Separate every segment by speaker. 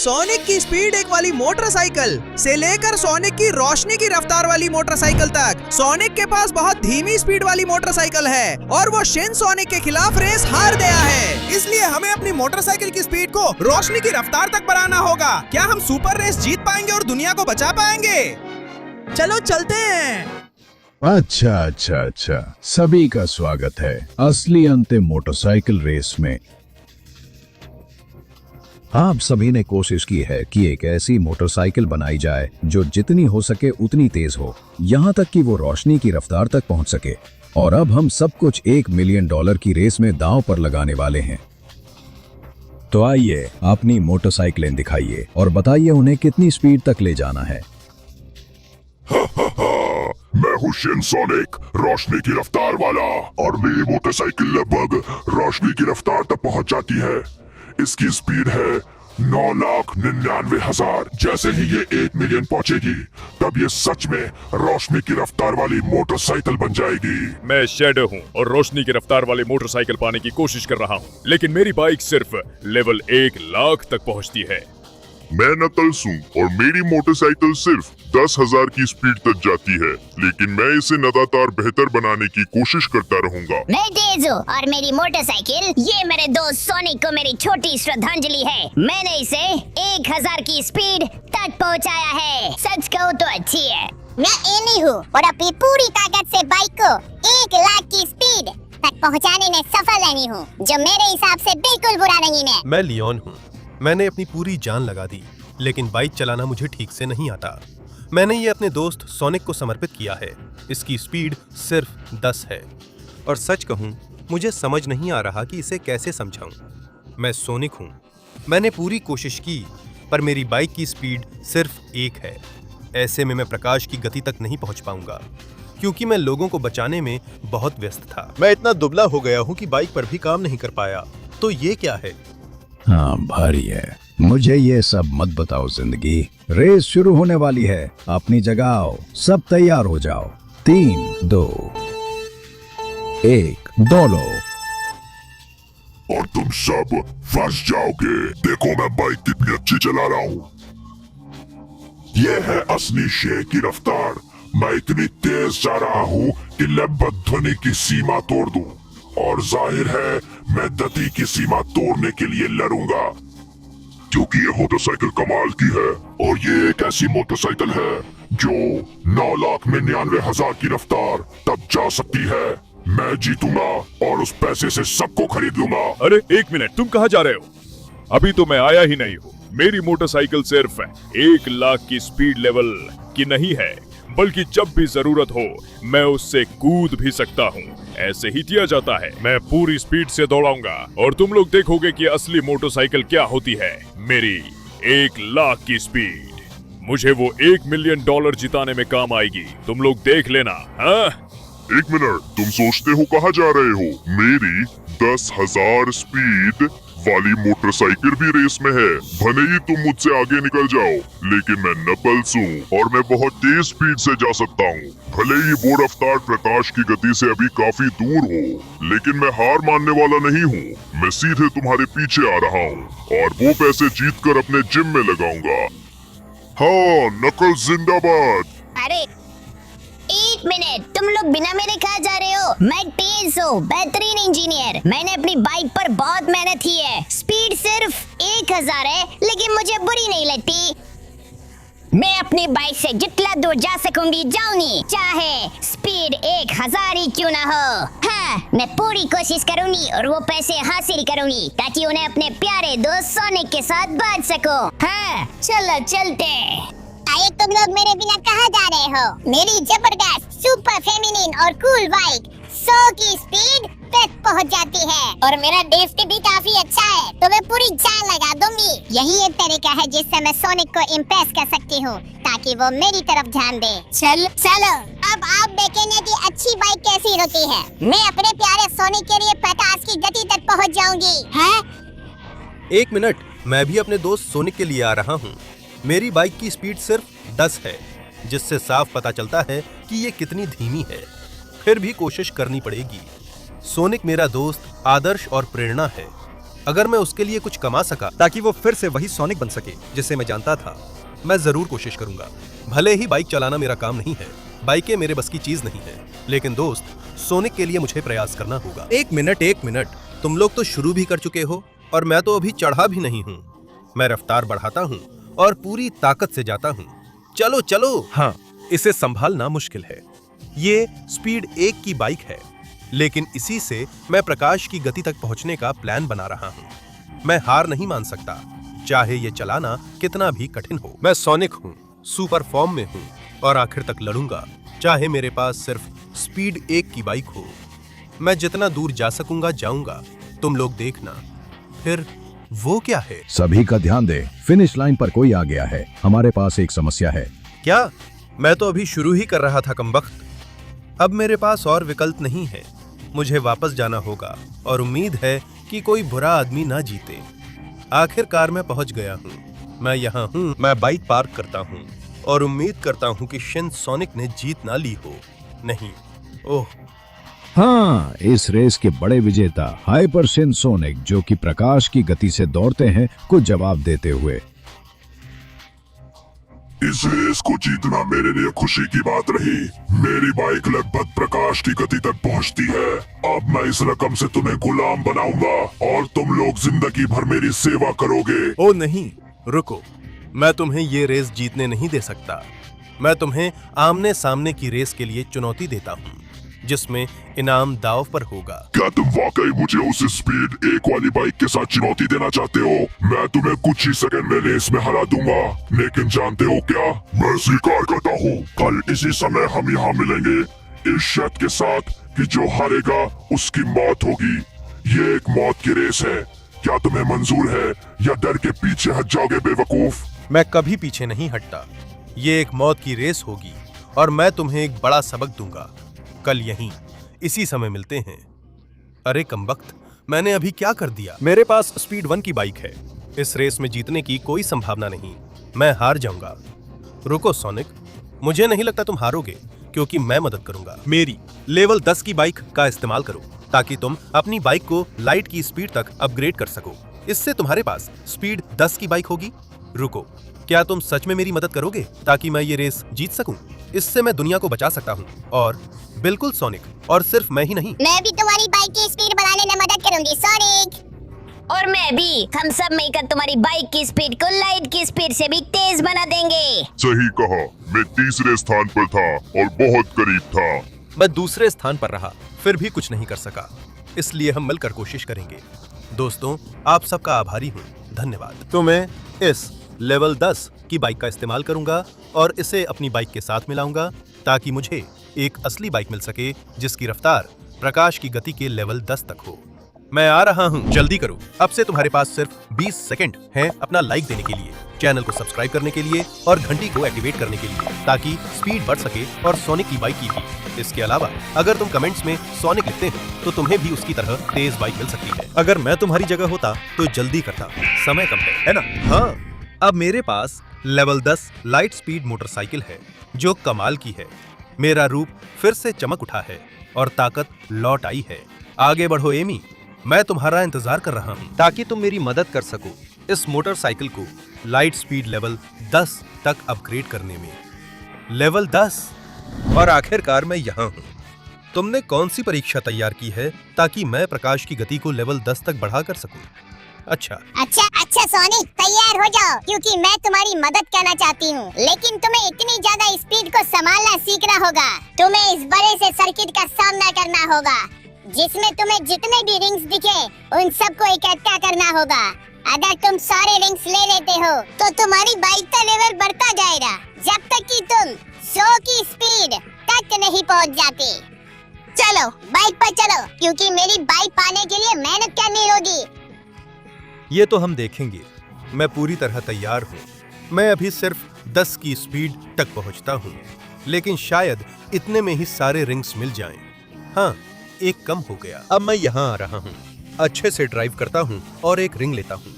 Speaker 1: Sonic की speed एक वाली मोटरसाइकिल से लेकर सोनिक की रोशनी की रफ्तार वाली मोटरसाइकिल तक, सोनिक के पास बहुत धीमी स्पीड वाली मोटरसाइकिल है और वो शिन सोनिक के खिलाफ रेस हार गया है।
Speaker 2: इसलिए हमें अपनी मोटरसाइकिल की स्पीड को रोशनी की रफ्तार तक बढ़ाना होगा। क्या हम सुपर रेस जीत पाएंगे और दुनिया को बचा पाएंगे?
Speaker 1: चलो चलते हैं।
Speaker 3: अच्छा, सभी का स्वागत है असली अंतिम मोटरसाइकिल रेस में। आप सभी ने कोशिश की है कि एक ऐसी मोटरसाइकिल बनाई जाए जो जितनी हो सके उतनी तेज हो, यहाँ तक कि वो रोशनी की रफ्तार तक पहुँच सके। और अब हम सब कुछ $1 मिलियन की रेस में दांव पर लगाने वाले हैं। तो आइए अपनी मोटरसाइकिलें दिखाइए और बताइए उन्हें कितनी स्पीड तक ले जाना है।
Speaker 4: मैं हूँ शिन सोनिक, रोशनी की रफ्तार वाला, और मेरी मोटरसाइकिल लगभग रोशनी की रफ्तार तक पहुँच जाती है। इसकी स्पीड है 9,99,000। जैसे ही ये 1 मिलियन पहुँचेगी तब ये सच में रोशनी की रफ्तार वाली मोटरसाइकिल बन जाएगी।
Speaker 5: मैं शैडो हूँ और रोशनी की रफ्तार वाली मोटरसाइकिल पाने की कोशिश कर रहा हूँ, लेकिन मेरी बाइक सिर्फ लेवल 1 लाख तक पहुँचती है।
Speaker 4: मैं नकल्स हूँ और मेरी मोटरसाइकिल सिर्फ 10,000 की स्पीड तक जाती है, लेकिन मैं इसे लगातार बेहतर बनाने की कोशिश करता रहूंगा।
Speaker 6: मैं तेज हूँ और मेरी मोटरसाइकिल ये मेरे दोस्त सोनिक को मेरी छोटी श्रद्धांजलि है। मैंने इसे 1,000 की स्पीड तक पहुँचाया है। सच कहूँ तो अच्छी है।
Speaker 7: मैं एनी हूँ और अपनी पूरी ताकत से बाइक को 1 लाख की स्पीड तक पहुँचाने में सफल रही हूँ, जो मेरे हिसाब से बिल्कुल बुरा नहीं है।
Speaker 8: मैं लियोन हूँ। मैंने अपनी पूरी जान लगा दी, लेकिन बाइक चलाना मुझे ठीक से नहीं आता। मैंने ये अपने दोस्त सोनिक को समर्पित किया है। इसकी स्पीड सिर्फ 10 है और सच कहूँ मुझे समझ नहीं आ रहा कि इसे कैसे समझाऊं। मैं सोनिक हूँ। मैंने पूरी कोशिश की पर मेरी बाइक की स्पीड सिर्फ 1 है। ऐसे में मैं प्रकाश की गति तक नहीं पहुँच पाऊंगा, क्योंकि मैं लोगों को बचाने में बहुत व्यस्त था। मैं इतना दुबला हो गया हूँ कि बाइक पर भी काम नहीं कर पाया। तो ये क्या है?
Speaker 3: हाँ भारी है। मुझे ये सब मत बताओ जिंदगी। रेस शुरू होने वाली है। अपनी जगह आओ, सब तैयार हो जाओ। 3, 2, 1 दौड़ो।
Speaker 4: और तुम सब फंस जाओगे। देखो मैं बाइक कितनी अच्छी चला रहा हूँ। ये है असली शेर की रफ्तार। मैं इतनी तेज जा रहा हूँ कि लगभग ध्वनि की सीमा तोड़ दूं। और जाहिर है मैं गति की सीमा तोड़ने के लिए लड़ूंगा, क्योंकि ये मोटरसाइकिल कमाल की है। और ये एक ऐसी मोटरसाइकिल है जो 9,99,000 की रफ्तार तक जा सकती है। मैं जीतूंगा और उस पैसे से सबको खरीद लूंगा।
Speaker 5: अरे 1 मिनट, तुम कहाँ जा रहे हो? अभी तो मैं आया ही नहीं हूँ। मेरी मोटरसाइकिल सिर्फ 1 लाख की स्पीड लेवल की नहीं है, बल्कि जब भी जरूरत हो मैं उससे कूद भी सकता हूँ। ऐसे ही किया जाता है। मैं पूरी स्पीड से दौड़ाऊंगा और तुम लोग देखोगे कि असली मोटरसाइकिल क्या होती है। मेरी 1 लाख की स्पीड मुझे वो $1 मिलियन जिताने में काम आएगी। तुम लोग देख लेना। हाँ?
Speaker 4: 1 मिनट, तुम सोचते हो कहाँ जा रहे हो? मेरी 10,000 स्पीड वाली मोटरसाइकिल भी रेस में है। भले ही तुम मुझसे आगे निकल जाओ, लेकिन मैं नकल्स हूँ और मैं बहुत तेज स्पीड से जा सकता हूँ। भले ही वो रफ्तार प्रकाश की गति से अभी काफी दूर हो, लेकिन मैं हार मानने वाला नहीं हूँ। मैं सीधे तुम्हारे पीछे आ रहा हूँ और वो पैसे जीतकर अपने जिम में लगाऊंगा। हाँ, नकल्स जिंदाबाद।
Speaker 6: अरे 1 मिनट, तुम लोग बिना मेरे कहाँ जा रहे हो? मैं तेज हूँ, बेहतरीन इंजीनियर। मैंने अपनी बाइक पर बहुत मेहनत की है। स्पीड सिर्फ 1,000 है, लेकिन मुझे बुरी नहीं लगती। मैं अपनी बाइक से जितना दूर जा सकूंगी जाऊंगी, चाहे स्पीड 1,000 ही क्यों ना हो। हाँ, मैं पूरी कोशिश करूंगी और वो पैसे हासिल करूंगी ताकि उन्हें अपने प्यारे दोस्त सोनिक के साथ बांट सकूं। हाँ, चलो चलते।
Speaker 7: आए तुम लोग मेरे बिना कहाँ जा रहे हो? मेरी जबरदस्त सुपर फेमिनिन और कूल बाइक 100 की स्पीड तक पहुँच जाती है और मेरा ड्रिफ्ट भी काफी अच्छा है, तो मैं पूरी जान लगा दूंगी। यही एक तरीका है जिससे मैं सोनिक को इम्प्रेस कर सकती हूँ, ताकि वो मेरी तरफ ध्यान दे। चलो अब आप देखेंगे कि अच्छी बाइक कैसी होती है। मैं अपने प्यारे सोनिक के लिए 50 की गति तक पहुँच जाऊंगी। है?
Speaker 8: 1 मिनट, मैं भी अपने दोस्त सोनिक के लिए आ रहा हूँ। मेरी बाइक की स्पीड सिर्फ 10 है, जिससे साफ पता चलता है कि ये कितनी धीमी है। फिर भी कोशिश करनी पड़ेगी। सोनिक मेरा दोस्त, आदर्श और प्रेरणा है। अगर मैं उसके लिए कुछ कमा सका ताकि वो फिर से वही सोनिक बन सके जिसे मैं जानता था, मैं जरूर कोशिश करूंगा। भले ही बाइक चलाना मेरा काम नहीं है, बाइकें मेरे बस की चीज नहीं है, लेकिन दोस्त, सोनिक के लिए मुझे प्रयास करना होगा। एक मिनट, तुम लोग तो शुरू भी कर चुके हो और मैं तो अभी चढ़ा भी नहीं हूँ। मैं रफ्तार बढ़ाता हूँ और पूरी ताकत से जाता हूँ। चलो चलो। हाँ, इसे संभालना मुश्किल है। ये स्पीड 1 की बाइक है, लेकिन इसी से मैं प्रकाश की गति तक पहुंचने का प्लान बना रहा हूं। मैं हार नहीं मान सकता, चाहे ये चलाना कितना भी कठिन हो। मैं सोनिक हूं, सुपर फॉर्म में हूं और आखिर तक लड़ूंगा, चाहे मेरे पास सिर्फ स्पीड 1 की बाइक हो। मैं जितना दूर जा सकूंगा जाऊंगा, तुम लोग देखना। फिर वो क्या है?
Speaker 3: सभी का ध्यान दे, फिनिश लाइन पर कोई आ गया है। हमारे पास एक समस्या है।
Speaker 8: क्या? मैं तो अभी शुरू ही कर रहा था कमबख्त। अब मेरे पास और विकल्प नहीं है, मुझे वापस जाना होगा और उम्मीद है कि कोई बुरा आदमी ना जीते। आखिरकार मैं पहुंच गया हूं। मैं यहाँ हूं। मैं बाइक पार्क करता हूं और उम्मीद करता हूं कि शिन सोनिक ने जीत ना ली हो। नहीं, ओह,
Speaker 3: हाँ, इस रेस के बड़े विजेता हाइपर शिन सोनिक, जो कि प्रकाश की गति से दौड़ते हैं, को जवाब देते हुए,
Speaker 4: इस रेस को जीतना मेरे लिए खुशी की बात रही। मेरी बाइक लगभग प्रकाश की गति तक पहुंचती है। अब मैं इस रकम से तुम्हें गुलाम बनाऊंगा और तुम लोग जिंदगी भर मेरी सेवा करोगे।
Speaker 8: ओ नहीं, रुको, मैं तुम्हें ये रेस जीतने नहीं दे सकता। मैं तुम्हें आमने सामने की रेस के लिए चुनौती देता हूँ, जिसमें इनाम दांव पर होगा।
Speaker 4: क्या तुम वाकई मुझे उस स्पीड 1 वाली बाइक के साथ चुनौती देना चाहते हो? मैं तुम्हें कुछ ही सेकंड में रेस में हरा दूंगा, लेकिन जानते हो क्या, मैं स्वीकार करता हूँ, कल इसी समय हम यहाँ मिलेंगे, इस शर्त के साथ कि जो हारेगा उसकी मौत होगी। ये एक मौत की रेस है। क्या तुम्हें मंजूर है या डर के पीछे हट जाओगे बेवकूफ?
Speaker 8: मैं कभी पीछे नहीं हटता। ये एक मौत की रेस होगी और मैं तुम्हें एक बड़ा सबक दूंगा। कल यहीं इसी समय मिलते हैं। अरे कमबख्त, मैंने अभी क्या कर दिया? मेरे पास स्पीड 1 की बाइक है। इस रेस में जीतने की कोई संभावना नहीं। मैं हार जाऊंगा। रुको सोनिक, मुझे नहीं लगता तुम हारोगे, क्योंकि मैं मदद करूंगा। मेरी लेवल 10 की बाइक का इस्तेमाल करो ताकि तुम अपनी बाइक को लाइट की स्पीड तक अपग्रेड कर सको। इससे तुम्हारे पास स्पीड 10 की बाइक होगी। रुको, क्या तुम सच में मेरी मदद करोगे ताकि मैं ये रेस जीत सकूं? इससे मैं दुनिया को बचा सकता हूं। और बिल्कुल सोनिक, और सिर्फ मैं ही नहीं,
Speaker 7: मैं भी तुम्हारी बाइक की स्पीड बढ़ाने में मदद करूंगी सोनिक।
Speaker 6: और मैं भी। हम सब मिलकर तुम्हारी बाइक की स्पीड को लाइट की स्पीड से भी तेज बना देंगे।
Speaker 4: सही कहा, मैं तीसरे स्थान पर था और बहुत करीब था।
Speaker 8: मैं दूसरे स्थान पर रहा, फिर भी कुछ नहीं कर सका। इसलिए हम मिलकर कोशिश करेंगे। दोस्तों, आप सबका आभारी हूँ। धन्यवाद। तो मैं इस लेवल 10 की बाइक का इस्तेमाल करूंगा और इसे अपनी बाइक के साथ मिलाऊंगा ताकि मुझे एक असली बाइक मिल सके जिसकी रफ्तार प्रकाश की गति के लेवल 10 तक हो। मैं आ रहा हूं, जल्दी करो। अब से तुम्हारे पास सिर्फ 20 सेकंड हैं अपना लाइक देने के लिए, चैनल को सब्सक्राइब करने के लिए और घंटी को एक्टिवेट करने के लिए, ताकि स्पीड बढ़ सके और सोनिक की बाइक की भी। इसके अलावा अगर तुम कमेंट्स में सोनिक लिखते हो तो तुम्हें भी उसकी तरह तेज बाइक मिल सकती है। अगर मैं तुम्हारी जगह होता तो जल्दी करता, समय कम है ना? हाँ, अब मेरे पास लेवल 10 लाइट स्पीड मोटरसाइकिल है जो कमाल की है। मेरा रूप फिर से चमक उठा है और ताकत लौट आई है। आगे बढ़ो एमी, मैं तुम्हारा इंतजार कर रहा हूँ ताकि तुम मेरी मदद कर सको इस मोटरसाइकिल को लाइट स्पीड लेवल 10 तक अपग्रेड करने में। लेवल 10, और आखिरकार मैं यहाँ हूँ। तुमने कौन सी परीक्षा तैयार की है ताकि मैं प्रकाश की गति को लेवल 10 तक बढ़ा कर सकूं? अच्छा
Speaker 7: सोनिक, तैयार हो जाओ, क्योंकि मैं तुम्हारी मदद करना चाहती हूँ। लेकिन तुम्हें इतनी ज्यादा स्पीड को संभालना सीखना होगा। तुम्हें इस बड़े से सर्किट का सामना करना होगा, जिसमें तुम्हें जितने भी रिंग्स दिखे उन सबको इकट्ठा करना होगा। अगर तुम सारे रिंग्स ले लेते हो तो तुम्हारी बाइक का लेवल बढ़ता जाएगा, जब तक कि तुम 100 की स्पीड तक नहीं पहुँच जाते। चलो बाइक पर चलो, क्योंकि मेरी बाइक पाने के लिए मेहनत करनी होगी।
Speaker 8: ये तो हम देखेंगे। मैं पूरी तरह तैयार हूँ। मैं अभी सिर्फ 10 की स्पीड तक पहुँचता हूँ, लेकिन शायद इतने में ही सारे रिंग्स मिल जाएं। हाँ, एक कम हो गया। अब मैं यहाँ आ रहा हूँ, अच्छे से ड्राइव करता हूँ और एक रिंग लेता हूँ।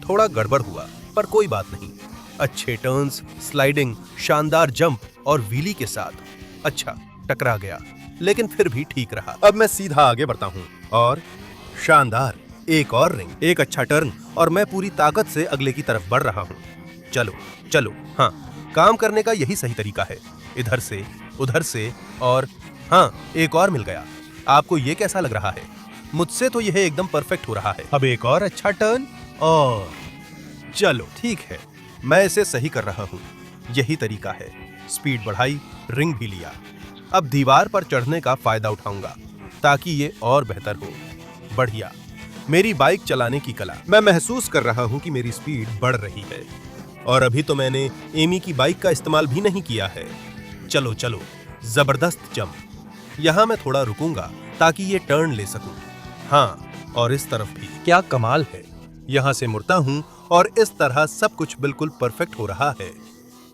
Speaker 8: थोड़ा गड़बड़ हुआ, पर कोई बात नहीं। अच्छे टर्न्स, स्लाइडिंग, शानदार जंप और व्हीली के साथ अच्छा टकरा गया, लेकिन फिर भी ठीक रहा। अब मैं सीधा आगे बढ़ता हूँ और शानदार एक और रिंग, एक अच्छा टर्न और मैं पूरी ताकत से अगले की तरफ बढ़ रहा हूँ। चलो चलो, हाँ, काम करने का यही सही तरीका है। इधर से, उधर से और हाँ, एक और मिल गया। आपको ये कैसा लग रहा है? मुझसे तो यह एकदम परफेक्ट हो रहा है। अब एक और अच्छा टर्न और चलो ठीक है, मैं इसे सही कर रहा हूँ। यही तरीका है। स्पीड बढ़ाई, रिंग भी लिया। अब दीवार पर चढ़ने का फायदा उठाऊंगा ताकि ये और बेहतर हो। बढ़िया, मेरी बाइक चलाने की कला। मैं महसूस कर रहा हूँ कि मेरी स्पीड बढ़ रही है। और अभी तो मैंने एमी की बाइक का इस्तेमाल भी नहीं किया है। चलो चलो, जबरदस्त जंप। यहाँ मैं थोड़ा रुकूंगा ताकि ये टर्न ले सकूं। हाँ, और इस तरफ भी। क्या कमाल है। यहाँ से मुड़ता हूँ और इस तरह सब कुछ बिल्कुल परफेक्ट हो रहा है।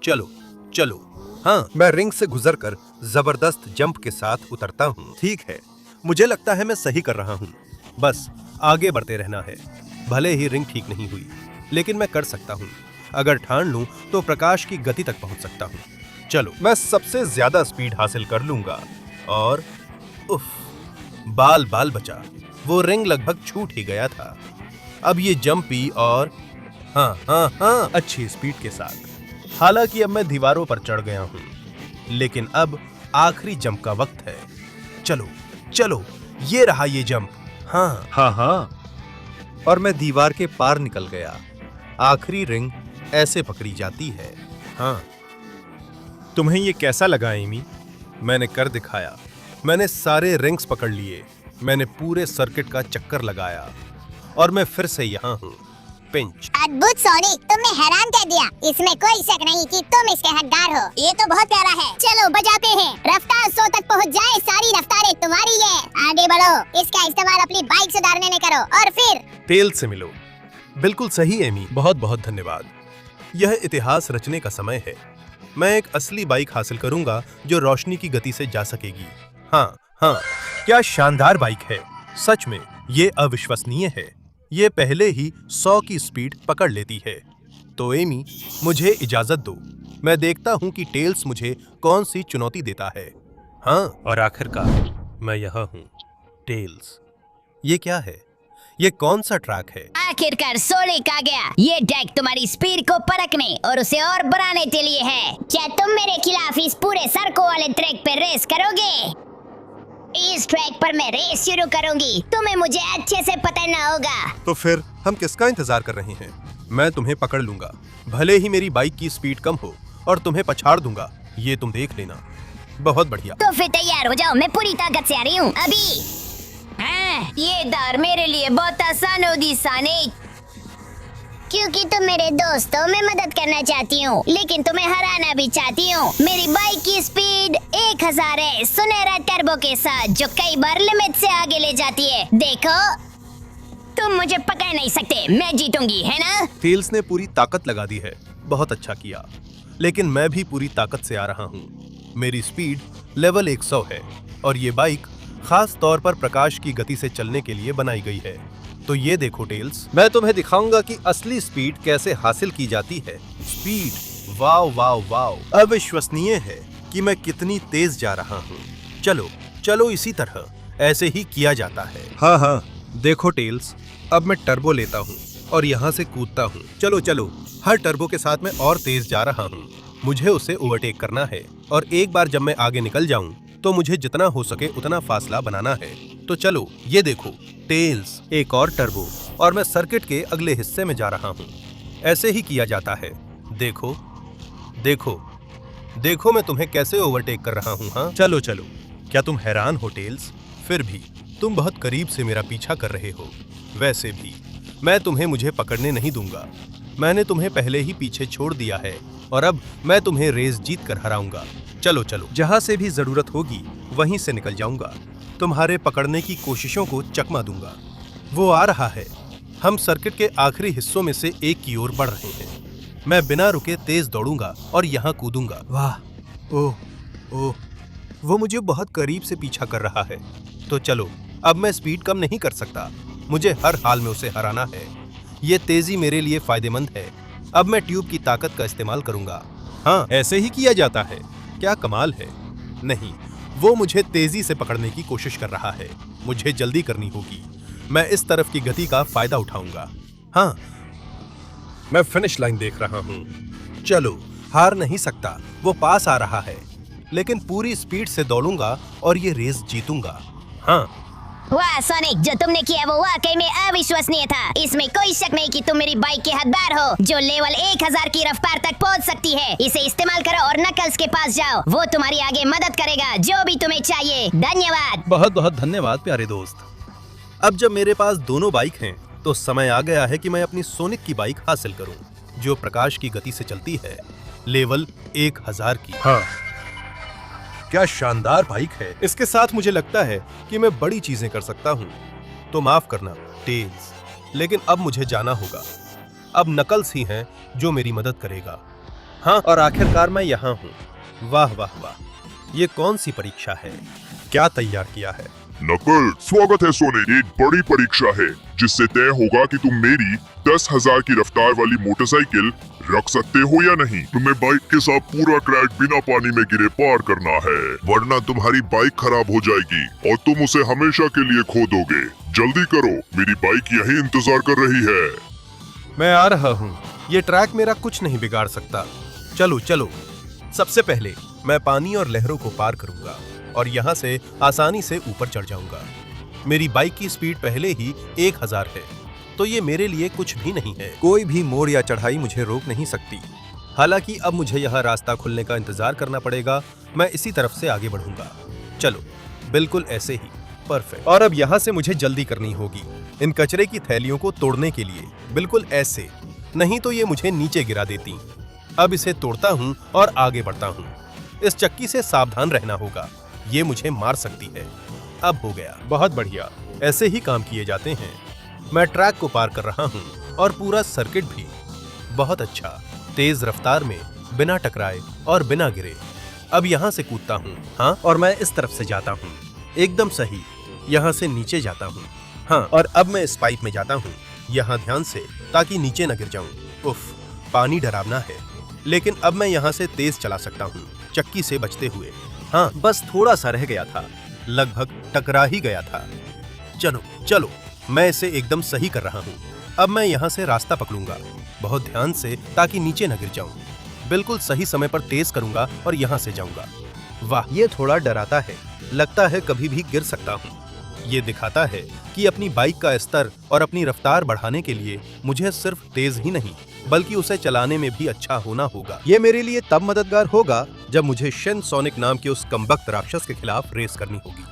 Speaker 8: चलो चलो, हाँ, मैं रिंग से गुजरकर जबरदस्त जंप के साथ उतरता हूँ। ठीक है, मुझे लगता है मैं सही कर रहा हूँ। बस आगे बढ़ते रहना है। भले ही रिंग ठीक नहीं हुई, लेकिन मैं कर सकता हूँ। अगर ठान लूं तो प्रकाश की गति तक पहुंच सकता हूँ। चलो, मैं सबसे ज्यादा स्पीड हासिल कर लूंगा। और उफ, बाल बाल बचा। वो रिंग लगभग छूट ही गया था। अब ये जंपी और हाँ, अच्छी स्पीड के साथ। हालांकि अब मैं दीवारों पर चढ़ गया हूँ, लेकिन अब आखिरी जंप का वक्त है। चलो चलो, ये रहा ये जंप। हाँ, और मैं दीवार के पार निकल गया। आखिरी रिंग ऐसे पकड़ी जाती है। हाँ, तुम्हें ये कैसा लगा एमी? मैंने कर दिखाया। मैंने सारे रिंग्स पकड़ लिए। मैंने पूरे सर्किट का चक्कर लगाया और मैं फिर से यहाँ हूँ। पिंच।
Speaker 7: अद्भुत सोनिक, तुमने हैरान कर दिया। इसमें कोई शक नहीं कि तुम इसके हकदार हो। ये तो बहुत प्यारा है। चलो बजाते हैं। रफ्तार 100 तक पहुँच जाए, सारी रफ्तारें तुम्हारी है। आगे बढ़ो, इसका इस्तेमाल अपनी बाइक सुधारने में करो और फिर
Speaker 8: टेल से मिलो। बिल्कुल सही एमी, बहुत बहुत धन्यवाद। यह इतिहास रचने का समय है। मैं एक असली बाइक हासिल करूंगा जो रोशनी की गति से जा सकेगी। हाँ, क्या शानदार बाइक है। सच में ये अविश्वसनीय है। ये पहले ही 100 की स्पीड पकड़ लेती है। तो एमी, मुझे इजाजत दो। मैं देखता हूँ कि टेल्स मुझे कौन सी चुनौती देता है। हाँ, और आखिरकार मैं यहाँ हूँ। टेल्स, ये क्या है? ये कौन सा ट्रैक है?
Speaker 6: आखिरकार सोनिक आ गया। ये ट्रैक तुम्हारी स्पीड को परखने और उसे और बढ़ाने के लिए है।
Speaker 7: क्या तुम मेरे खिलाफ इस पूरे सड़कों वाले ट्रैक पे रेस करोगे?
Speaker 6: इस ट्रैक पर मैं रेस शुरू करूंगी। तुम्हें मुझे अच्छे से पकड़ना होगा।
Speaker 8: तो फिर हम किसका इंतजार कर रहे हैं? मैं तुम्हें पकड़ लूंगा, भले ही मेरी बाइक की स्पीड कम हो, और तुम्हें पछाड़ दूंगा। ये तुम देख लेना। बहुत बढ़िया।
Speaker 6: तो फिर तैयार हो जाओ, मैं पूरी ताकत से आ रही हूँ अभी। हाँ, ये दौर मेरे लिए बहुत आसान होगी सोनिक,
Speaker 7: क्योंकि तुम मेरे दोस्त हो। मैं मदद करना चाहती हूँ, लेकिन तुम्हें हराना भी चाहती हूँ। मेरी बाइक की स्पीड 1000 है, सुनहरा टर्बो के साथ, जो कई बार लिमिट से आगे ले जाती है। देखो,
Speaker 6: तुम मुझे पकड़ नहीं सकते। मैं जीतूंगी, है ना?
Speaker 8: टेल्स ने पूरी ताकत लगा दी है। बहुत अच्छा किया, लेकिन मैं भी पूरी ताकत से आ रहा हूँ। मेरी स्पीड लेवल 100 है और ये बाइक खास तौर पर प्रकाश की गति से चलने के लिए बनाई गई है। तो ये देखो टेल्स, मैं तुम्हें दिखाऊंगा कि असली स्पीड कैसे हासिल की जाती है। स्पीड, वाव वाव वाव, अविश्वसनीय है कि मैं कितनी तेज जा रहा हूँ। चलो चलो, इसी तरह ऐसे ही किया जाता है। हाँ, देखो टेल्स, अब मैं टर्बो लेता हूँ और यहाँ से कूदता हूँ। चलो चलो, हर टर्बो के साथ मैं और तेज जा रहा हूँ। मुझे उसे ओवरटेक करना है और एक बार जब मैं आगे निकल जाऊं तो मुझे जितना हो सके उतना फासला बनाना है। तो चलो, ये देखो टेल्स, एक और टर्बो और मैं सर्किट के अगले हिस्से में जा रहा हूँ। ऐसे ही किया जाता है। देखो देखो देखो, मैं तुम्हें कैसे ओवरटेक कर रहा हूँ। हाँ, चलो चलो। क्या तुम हैरान हो टेल्स? फिर भी तुम बहुत करीब से मेरा पीछा कर रहे हो। वैसे भी मैं तुम्हें मुझे पकड़ने नहीं दूंगा। मैंने तुम्हें पहले ही पीछे छोड़ दिया है और अब मैं तुम्हें रेस जीत कर हराऊंगा। चलो चलो, जहां से भी जरूरत होगी वहीं से निकल जाऊंगा। तुम्हारे पकड़ने की कोशिशों को चकमा दूंगा। वो आ रहा है। हम सर्किट के आखिरी हिस्सों में से एक की ओर बढ़ रहे हैं। मैं बिना रुके तेज दौड़ूंगा और यहाँ कूदूंगा। वाह, ओह ओह, वो मुझे बहुत करीब से पीछा कर रहा है। तो चलो, अब मैं स्पीड कम नहीं कर सकता। मुझे हर हाल में उसे हराना है। ये तेजी मेरे लिए फायदेमंद है। अब मैं ट्यूब की ताकत का इस्तेमाल करूंगा। हाँ, ऐसे ही किया जाता है। क्या कमाल है। नहीं, वो मुझे तेजी से पकड़ने की कोशिश कर रहा है। मुझे जल्दी करनी होगी। मैं इस तरफ की गति का फायदा उठाऊंगा। हाँ, मैं फिनिश लाइन देख रहा हूँ। चलो, हार नहीं सकता, वो पास आ रहा है, लेकिन पूरी स्पीड से दौड़ूंगा और ये रेस जीतूंगा। हाँ,
Speaker 6: वाह सोनिक, जो तुमने किया वो वाकई में अविश्वसनीय था। इसमें कोई शक नहीं कि तुम मेरी बाइक के हकदार हो, जो लेवल 1000 की रफ्तार तक पहुंच सकती है। इसे इस्तेमाल करो और नकल्स के पास जाओ, वो तुम्हारी आगे मदद करेगा, जो भी तुम्हें चाहिए। धन्यवाद।
Speaker 8: बहुत बहुत धन्यवाद प्यारे दोस्त। अब जब मेरे पास दोनों बाइक हैं, तो समय आ गया है कि मैं अपनी सोनिक की बाइक हासिल करूं, जो प्रकाश की गति से चलती है, लेवल 1000 की। हाँ, क्या शानदार बाइक है। इसके साथ मुझे लगता है कि मैं बड़ी चीजें कर सकता हूँ। तो माफ करना टेल्स, लेकिन अब मुझे जाना होगा। अब नकल्स ही हैं जो मेरी मदद करेगा। हाँ, और आखिरकार मैं यहाँ हूँ। वाह वाह वाह, ये कौन सी परीक्षा है? क्या तैयार किया है?
Speaker 4: नकल, स्वागत है सोनिक। एक बड़ी परीक्षा है जिससे तय होगा कि तुम मेरी 10,000 की रफ्तार वाली मोटरसाइकिल रख सकते हो या नहीं। तुम्हें बाइक के साथ पूरा ट्रैक बिना पानी में गिरे पार करना है, वरना तुम्हारी बाइक खराब हो जाएगी और तुम उसे हमेशा के लिए खो दोगे। जल्दी करो, मेरी बाइक यहीं इंतजार कर रही है।
Speaker 8: मैं आ रहा हूँ। ये ट्रैक मेरा कुछ नहीं बिगाड़ सकता। चलो चलो। सबसे पहले मैं पानी और लहरों को पार करूंगा और यहाँ से आसानी से ऊपर चढ़ जाऊंगा। मेरी बाइक की स्पीड पहले ही 1000 है, तो ये मेरे लिए कुछ भी नहीं है। कोई भी मोड़ या चढ़ाई मुझे रोक नहीं सकती। हालांकि अब मुझे यहाँ रास्ता खुलने का इंतजार करना पड़ेगा। मैं इसी तरफ से आगे बढ़ूंगा। चलो, बिल्कुल ऐसे ही, परफेक्ट। और अब यहाँ से मुझे जल्दी करनी होगी इन कचरे की थैलियों को तोड़ने के लिए। बिल्कुल ऐसे, नहीं तो ये मुझे नीचे गिरा देती। अब इसे तोड़ता हूँ और आगे बढ़ता हूँ। इस चक्की से सावधान रहना होगा, ये मुझे मार सकती है। अब हो गया, बहुत बढ़िया। ऐसे ही काम किए जाते हैं। मैं ट्रैक को पार कर रहा हूँ और पूरा सर्किट भी। बहुत अच्छा, तेज रफ्तार में, बिना टकराए और बिना गिरे। अब यहाँ से कूदता हूँ। हाँ, और मैं इस तरफ से जाता हूँ। एकदम सही, यहाँ से नीचे जाता हूँ। हाँ, और अब मैं इस पाइप में जाता हूँ, यहाँ ध्यान से, ताकि नीचे न गिर जाऊँ। उफ, पानी डरावना है, लेकिन अब मैं यहाँ से तेज चला सकता हूँ, चक्की से बचते हुए। हाँ, बस थोड़ा सा रह गया था, लगभग टकरा ही गया था। चलो चलो, मैं इसे एकदम सही कर रहा हूँ। अब मैं यहाँ से रास्ता पकड़ूंगा, बहुत ध्यान से, ताकि नीचे न गिर जाऊं। बिल्कुल सही समय पर तेज करूंगा और यहाँ से जाऊंगा। वाह, ये थोड़ा डराता है, लगता है कभी भी गिर सकता हूँ। ये दिखाता है कि अपनी बाइक का स्तर और अपनी रफ्तार बढ़ाने के लिए मुझे सिर्फ तेज ही नहीं, बल्कि उसे चलाने में भी अच्छा होना होगा। ये मेरे लिए तब मददगार होगा जब मुझे शिन सोनिक नाम के उस कमबख्त राक्षस के खिलाफ रेस करनी होगी।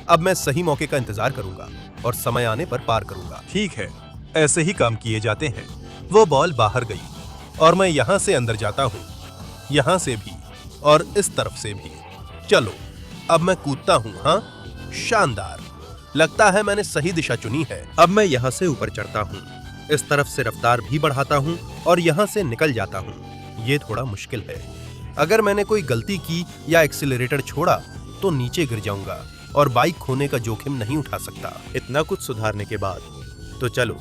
Speaker 8: अब मैं सही मौके का इंतजार करूंगा और समय आने पर पार करूंगा। ठीक है, ऐसे ही काम किए जाते हैं। वो बॉल बाहर गई और मैं यहाँ से अंदर जाता हूँ, यहाँ से भी और इस तरफ से भी। चलो, अब मैं कूदता हूँ। हाँ, शानदार, लगता है मैंने सही दिशा चुनी है। अब मैं यहाँ से ऊपर चढ़ता हूँ, इस तरफ से रफ्तार भी बढ़ाता हूँ और यहाँ से निकल जाता हूँ। ये थोड़ा मुश्किल है। अगर मैंने कोई गलती की या एक्सीलरेटर छोड़ा तो नीचे गिर जाऊंगा और बाइक खोने का जोखिम नहीं उठा सकता। इतना कुछ सुधारने के बाद तो चलो,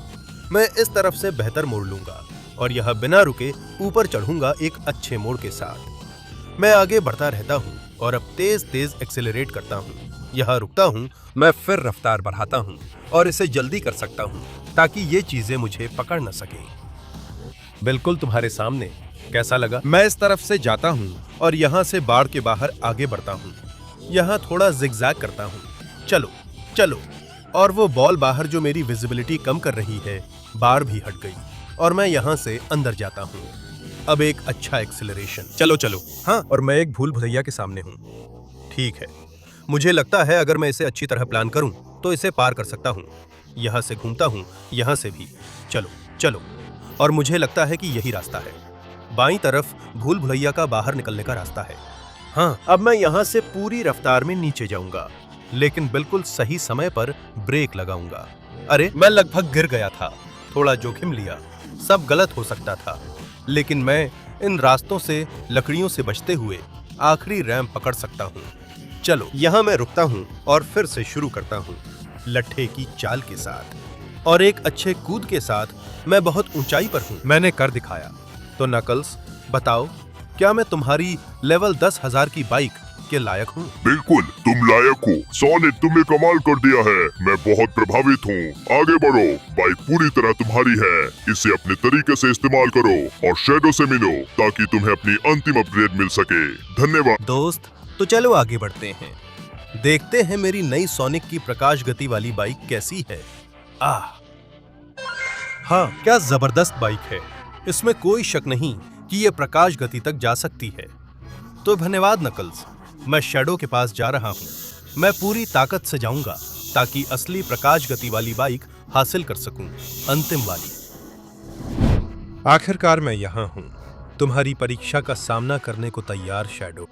Speaker 8: मैं इस तरफ से बेहतर मोड़ लूंगा और यह बिना रुके ऊपर चढ़ूंगा एक अच्छे मोड़ के साथ। मैं आगे बढ़ता रहता हूँ और अब तेज तेज एक्सेलरेट करता हूँ। यहाँ रुकता हूँ, मैं फिर रफ्तार बढ़ाता हूँ और इसे जल्दी कर सकता हूँ ताकि ये चीजें मुझे पकड़ न सके। बिल्कुल तुम्हारे सामने। कैसा लगा? मैं इस तरफ से जाता हूँ और यहाँ से बाड़ के बाहर आगे बढ़ता हूँ। यहाँ थोड़ा जिगजैग करता हूँ। चलो चलो, और वो बॉल बाहर जो मेरी विजिबिलिटी कम कर रही है, बार भी हट गई और मैं यहाँ से अंदर जाता हूँ। अब एक अच्छा एक्सेलरेशन। चलो चलो। हाँ, और मैं एक भूल भुलैया के सामने हूँ। ठीक है, मुझे लगता है अगर मैं इसे अच्छी तरह प्लान करूँ तो इसे पार कर सकता हूँ। यहाँ से घूमता हूँ, यहाँ से भी। चलो चलो, और मुझे लगता है कि यही रास्ता है। बाईं तरफ भूल भुलैया का बाहर निकलने का रास्ता है। हाँ, अब मैं यहाँ से पूरी रफ्तार में नीचे जाऊंगा, लेकिन बिल्कुल सही समय पर ब्रेक लगाऊंगा। अरे, मैं लगभग गिर गया था, थोड़ा जोखिम लिया, सब गलत हो सकता था, लेकिन मैं इन रास्तों से, लकड़ियों से बचते हुए आखिरी रैंप पकड़ सकता हूँ। चलो, यहाँ मैं रुकता हूँ और फिर से शुरू करता हूँ, लट्ठे की चाल के साथ और एक अच्छे कूद के साथ। मैं बहुत ऊंचाई पर हूँ, मैंने कर दिखाया। तो नकल्स, बताओ, क्या मैं तुम्हारी लेवल 10,000 की बाइक के लायक हूँ?
Speaker 4: बिल्कुल, तुम लायक हो। सोनिक, तुमने कमाल कर दिया है। मैं बहुत प्रभावित हूँ। आगे बढ़ो, बाइक पूरी तरह तुम्हारी है। इसे अपने तरीके से इस्तेमाल करो और शैडो से मिलो ताकि तुम्हें अपनी अंतिम अपग्रेड मिल सके। धन्यवाद
Speaker 8: दोस्त, तो चलो आगे बढ़ते हैं। देखते हैं मेरी नई सोनिक की प्रकाश गति वाली बाइक कैसी है। हाँ, क्या जबरदस्त बाइक है। इसमें कोई शक नहीं कि ये प्रकाश गति तक जा सकती है। तो धन्यवाद नकल्स, मैं शैडो के पास जा रहा हूँ। मैं पूरी ताकत से जाऊंगा ताकि असली प्रकाश गति वाली बाइक हासिल कर सकूं, अंतिम वाली। आखिरकार मैं यहाँ हूँ, तुम्हारी परीक्षा का सामना करने को तैयार शैडो।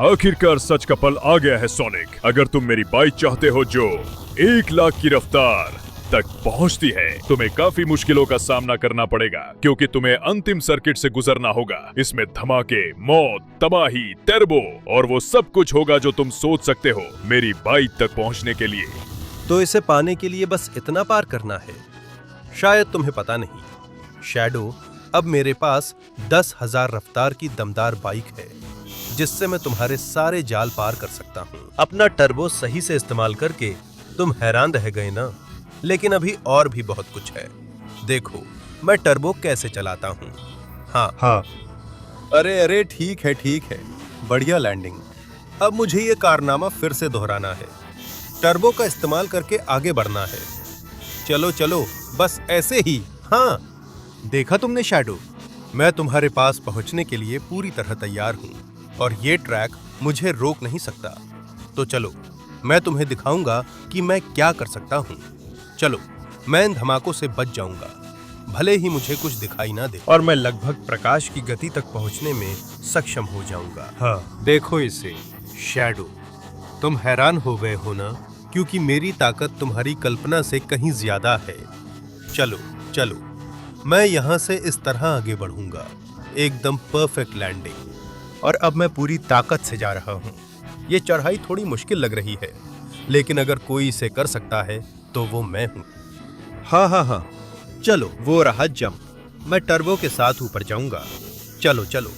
Speaker 5: आखिरकार सच का पल आ गया है सोनिक। अगर तुम मेरी बाइक चाहते हो जो 1 लाख की रफ्तार तक पहुंचती है, तुम्हें काफी मुश्किलों का सामना करना पड़ेगा, क्योंकि तुम्हें अंतिम सर्किट से गुजरना होगा। इसमें धमाके, मौत, तबाही, टर्बो और वो सब कुछ होगा जो तुम सोच सकते हो मेरी बाइक तक पहुंचने के लिए।
Speaker 8: तो इसे पाने के लिए बस इतना पार करना है। शायद तुम्हें पता नहीं शैडो, अब मेरे पास 10,000 रफ्तार की दमदार बाइक है जिससे मैं तुम्हारे सारे जाल पार कर सकता हूँ। अपना टर्बो सही से इस्तेमाल करके तुम हैरान रह गए ना, लेकिन अभी और भी बहुत कुछ है। देखो मैं टर्बो कैसे चलाता हूँ। हाँ, अरे ठीक है, बढ़िया लैंडिंग। अब मुझे ये कारनामा फिर से दोहराना है। टर्बो का इस्तेमाल करके आगे बढ़ना है। चलो, बस ऐसे ही। हाँ, देखा तुमने शैडो, मैं तुम्हारे पास पहुंचने के लिए पूरी तरह तैयार हूँ और ये ट्रैक मुझे रोक नहीं सकता। तो चलो, मैं तुम्हें दिखाऊंगा कि मैं क्या कर सकता हूँ। चलो, मैं इन धमाकों से बच जाऊंगा, भले ही मुझे कुछ दिखाई ना दे, और मैं लगभग प्रकाश की गति तक पहुंचने में सक्षम हो जाऊंगा। हाँ, देखो इसे शैडो, तुम हैरान हो गए हो ना, क्योंकि मेरी ताकत तुम्हारी कल्पना से कहीं ज्यादा है। चलो, मैं यहाँ से इस तरह आगे बढ़ूंगा, एकदम परफेक्ट लैंडिंग। और अब मैं पूरी ताकत से जा रहा हूँ। ये चढ़ाई थोड़ी मुश्किल लग रही है, लेकिन अगर कोई इसे कर सकता है तो वो मैं हूँ। हाँ, चलो, वो रहा जंप। मैं टर्बो के साथ ऊपर जाऊंगा। चलो,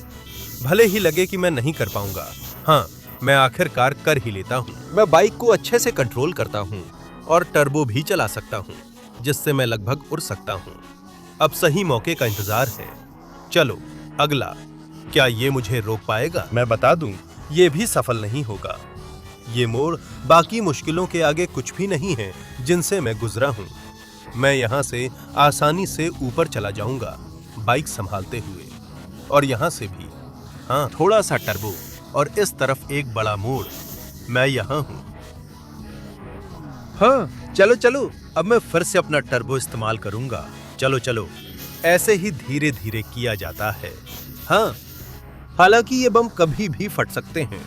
Speaker 8: भले ही लगे कि मैं नहीं कर पाऊंगा, हाँ, मैं आखिरकार कर ही लेता हूँ। मैं बाइक को अच्छे से कंट्रोल करता हूँ और टर्बो भी चला सकता हूँ, जिससे मैं लगभग उड़ सकता हूँ। अब सही मौके का इंतजार है। चलो, अगला। क्या ये मुझे रोक पाएगा? मैं बता दूं, ये भी सफल नहीं होगा। ये मोड़ बाकी मुश्किलों के आगे कुछ भी नहीं है जिनसे मैं गुजरा हूँ। मैं यहाँ से आसानी से ऊपर चला जाऊंगा, बाइक संभालते हुए। और यहाँ से भी, हाँ, थोड़ा सा टर्बो और इस तरफ एक बड़ा मोड़। मैं यहाँ हूँ। हाँ, चलो, अब मैं फिर से अपना टर्बो इस्तेमाल करूंगा। चलो, ऐसे ही धीरे धीरे किया जाता है। हाँ, हालांकि ये बम कभी भी फट सकते हैं,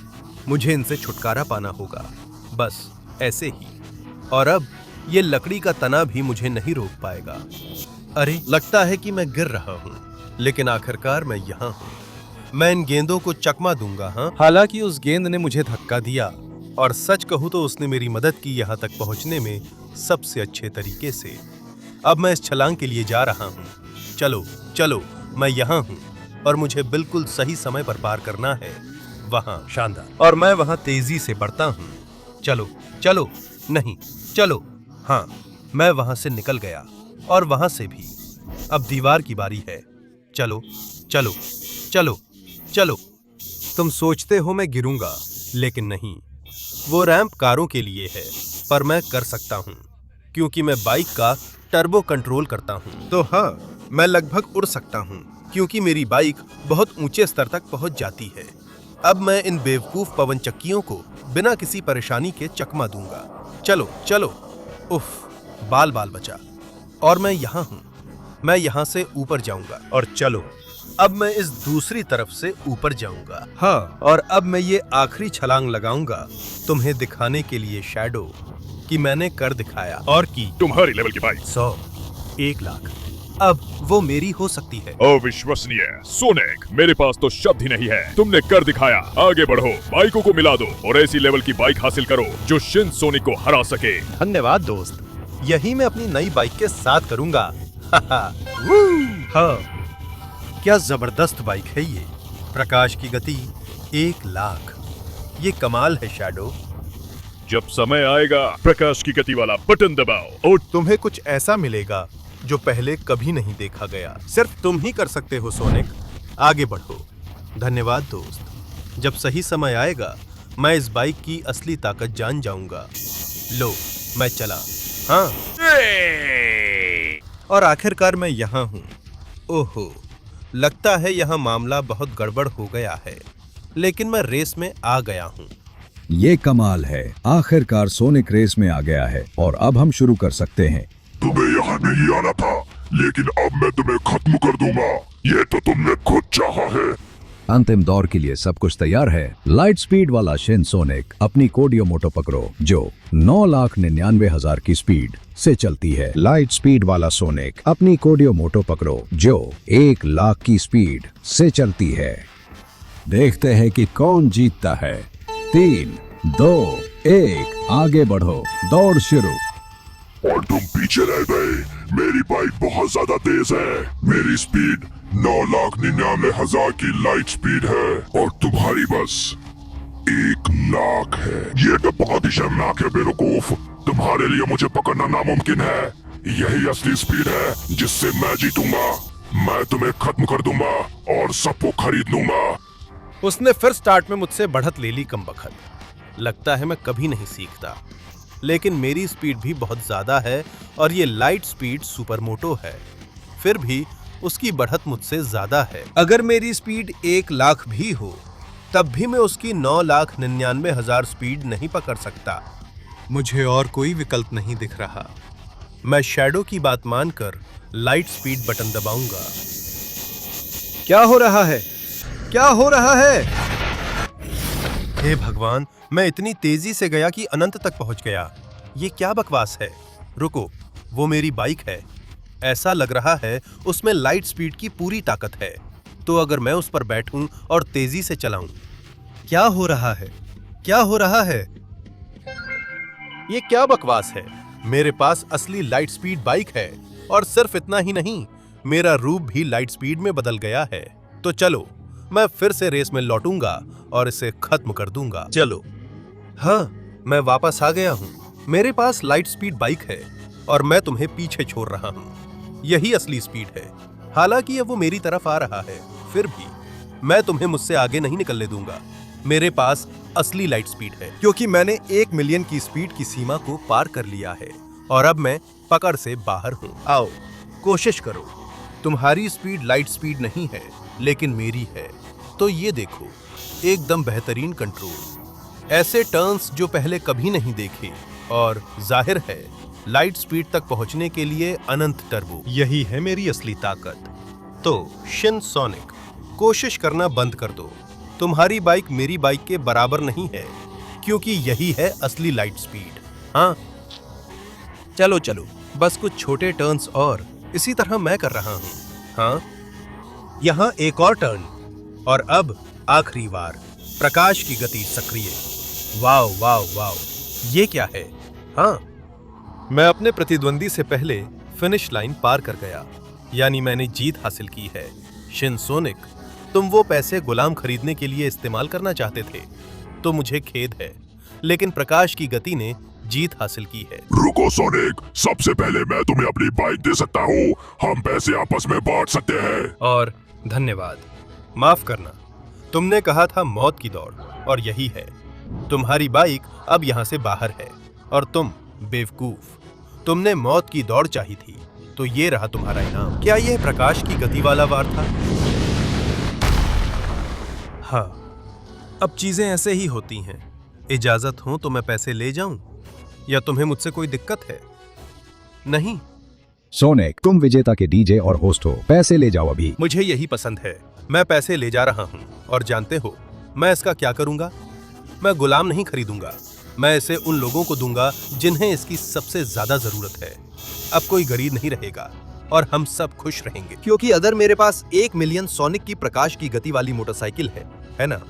Speaker 8: मुझे इनसे छुटकारा पाना होगा, बस ऐसे ही। और अब ये लकड़ी का तना भी मुझे नहीं रोक पाएगा। अरे, लगता है कि मैं गिर रहा हूँ, लेकिन आखिरकार मैं यहाँ हूँ। मैं इन गेंदों को चकमा दूंगा। हाँ, हालांकि उस गेंद ने मुझे धक्का दिया, और सच कहूँ तो उसने मेरी मदद की यहाँ तक पहुँचने में सबसे अच्छे तरीके से। अब मैं इस छलांग के लिए जा रहा हूँ। चलो, मैं यहाँ हूँ और मुझे बिल्कुल सही समय पर पार करना है। वहाँ शानदार, और मैं वहाँ तेजी से बढ़ता हूँ। चलो, नहीं, चलो। हाँ, मैं वहाँ से निकल गया, और वहाँ से भी। अब दीवार की बारी है। चलो। तुम सोचते हो मैं गिरूंगा, लेकिन नहीं। वो रैंप कारों के लिए है, पर मैं कर सकता हूँ क्योंकि मैं बाइक का टर्बो कंट्रोल करता हूँ। तो हाँ, मैं लगभग उड़ सकता हूँ क्योंकि मेरी बाइक बहुत ऊंचे स्तर तक पहुँच जाती है। अब मैं इन बेवकूफ पवन चक्कियों को बिना किसी परेशानी के चकमा दूंगा। चलो। उफ, बाल बचा। और मैं यहाँ हूँ। मैं यहाँ से ऊपर जाऊंगा, और चलो, अब मैं इस दूसरी तरफ से ऊपर जाऊंगा। हाँ, और अब मैं ये आखिरी छलांग लगाऊंगा तुम्हें दिखाने के लिए शैडो कि मैंने कर दिखाया। और की
Speaker 5: तुम्हारी लेवल की बाइक
Speaker 8: 100, 1 लाख, अब वो मेरी हो सकती है।
Speaker 5: अविश्वसनीय सोनिक, मेरे पास तो शब्द ही नहीं है। तुमने कर दिखाया। आगे बढ़ो, बाइकों को मिला दो और ऐसी लेवल की बाइक हासिल करो जो शिन सोनिक को हरा सके।
Speaker 8: धन्यवाद दोस्त, यही मैं अपनी नई बाइक के साथ करूंगा। हाँ, क्या जबरदस्त बाइक है ये। प्रकाश की गति 1 लाख। ये कमाल है शैडो।
Speaker 5: जब समय आएगा प्रकाश की गति वाला बटन दबाओ और
Speaker 8: तुम्हें कुछ ऐसा मिलेगा जो पहले कभी नहीं देखा गया। सिर्फ तुम ही कर सकते हो सोनिक। आगे बढ़ो। धन्यवाद दोस्त। जब सही समय आएगा मैं इस बाइक की असली ताकत जान जाऊंगा। लो मैं चला। हाँ, और आखिरकार मैं यहाँ हूँ। ओहो, लगता है यहाँ मामला बहुत गड़बड़ हो गया है, लेकिन मैं रेस में आ गया हूँ।
Speaker 3: ये कमाल है, आखिरकार सोनिक रेस में आ गया है और अब हम शुरू कर सकते हैं।
Speaker 4: तुम्हें यहाँ नहीं आना था, लेकिन अब मैं तुम्हें खत्म कर दूंगा। ये तो तुमने खुद चाहा है।
Speaker 3: अंतिम दौर के लिए सब कुछ तैयार है। लाइट स्पीड वाला शिन सोनिक अपनी कोडियो मोटो पकड़ो जो 9,99,000 की स्पीड से चलती है। लाइट स्पीड वाला सोनिक अपनी कोडियो मोटो पकड़ो जो 1,00,000 की स्पीड से चलती है। देखते हैं कि कौन जीतता है। 3, 2, 1 आगे बढ़ो। दौड़ शुरू।
Speaker 4: और तुम पीछे रह गए। मेरी बाइक बहुत ज्यादा तेज है। मेरी स्पीड 9,99,000 की लाइट स्पीड है और तुम्हारी बस 1,00,000 है। ये तो बहुत ही शर्मनाक है बेवकूफ। तुम्हारे लिए मुझे पकड़ना नामुमकिन है। यही असली स्पीड है जिससे मैं जीतूंगा। मैं तुम्हें खत्म कर दूंगा और सबको खरीद लूंगा।
Speaker 8: उसने फिर स्टार्ट में मुझसे बढ़त ले ली कमबख्त। लगता है मैं कभी नहीं सीखता। लेकिन मेरी स्पीड भी बहुत ज्यादा है और ये लाइट स्पीड सुपरमोटो है। फिर भी उसकी बढ़त मुझसे ज्यादा है। अगर मेरी स्पीड 1,00,000 भी हो तब भी मैं उसकी 9,99,000 स्पीड नहीं पकड़ सकता। मुझे और कोई विकल्प नहीं दिख रहा। मैं शैडो की बात मानकर लाइट स्पीड बटन दबाऊंगा। क्या हो रहा है? क्या हो रहा है? हे भगवान, मैं इतनी तेजी से गया कि अनंत तक पहुंच गया। ये क्या बकवास है? रुको, वो मेरी बाइक है। ऐसा लग रहा है उसमें लाइट स्पीड की पूरी ताकत है। तो अगर मैं उस पर बैठूं और तेजी से चलाऊं, क्या हो रहा है? क्या हो रहा है? ये क्या बकवास है? मेरे पास असली लाइट स्पीड बाइक है और सिर्फ इतना ही नहीं, मेरा रूप भी लाइट स्पीड में बदल गया है। तो चलो, मैं फिर से रेस में लौटूंगा और इसे खत्म कर दूंगा। चलो। हाँ, मैं वापस आ गया हूँ। मेरे पास लाइट स्पीड बाइक है और मैं तुम्हें पीछे छोड़ रहा हूँ। यही असली स्पीड है। हालांकि अब वो मेरी तरफ आ रहा है, फिर भी मैं तुम्हें मुझसे आगे नहीं निकलने दूंगा। मेरे पास असली लाइट स्पीड है क्योंकि मैंने 1 मिलियन की स्पीड की सीमा को पार कर लिया है और अब मैं पकड़ से बाहर हूँ। आओ, कोशिश करो। तुम्हारी स्पीड लाइट स्पीड नहीं है, लेकिन मेरी है। तो ये देखो, एकदम बेहतरीन कंट्रोल, ऐसे टर्न्स जो पहले कभी नहीं देखे और जाहिर है लाइट स्पीड तक पहुंचने के लिए अनंत टर्बो। यही है मेरी असली ताकत। तो शिन सोनिक, कोशिश करना बंद कर दो। तुम्हारी बाइक मेरी बाइक के बराबर नहीं है क्योंकि यही है असली लाइट स्पीड। हाँ, चलो चलो, बस कुछ छोटे टर्न्स और इसी तरह मैं कर रहा हूँ। हाँ, यहाँ एक और टर्न और अब आखिरी बार। प्रकाश की गति सक्रिय। वाओ वाओ वाओ, ये क्या है? हाँ, मैं अपने प्रतिद्वंदी से पहले फिनिश लाइन पार कर गया, यानी मैंने जीत हासिल की है। शिन सोनिक, तुम वो पैसे गुलाम खरीदने के लिए इस्तेमाल करना चाहते थे, तो मुझे खेद है, लेकिन प्रकाश की गति ने जीत हासिल की है।
Speaker 4: रुको सोनिक, सबसे पहले मैं तुम्हें अपनी बाइक दे सकता हूँ। हम पैसे आपस में बांट सकते हैं।
Speaker 8: और धन्यवाद। माफ करना, तुमने कहा था मौत की दौड़, और यही है। तुम्हारी बाइक अब यहाँ से बाहर है और तुम बेवकूफ, तुमने मौत की दौड़ चाही थी, तो ये रहा तुम्हारा इनाम। क्या यह प्रकाश की गति वाला वार था? हाँ, अब चीजें ऐसे ही होती हैं। इजाजत हो तो मैं पैसे ले जाऊं, या तुम्हें मुझसे कोई दिक्कत है? नहीं।
Speaker 3: सोनिक, तुम विजेता के डीजे और होस्ट हो। पैसे ले जाओ अभी।
Speaker 8: मुझे यही पसंद है। मैं पैसे ले जा रहा हूँ और जानते हो मैं इसका क्या करूंगा? मैं गुलाम नहीं खरीदूंगा, मैं इसे उन लोगों को दूंगा जिन्हें इसकी सबसे ज्यादा जरूरत है। अब कोई गरीब नहीं रहेगा और हम सब खुश रहेंगे, क्योंकि अगर मेरे पास 1 मिलियन सोनिक की प्रकाश की गति वाली मोटरसाइकिल है ना?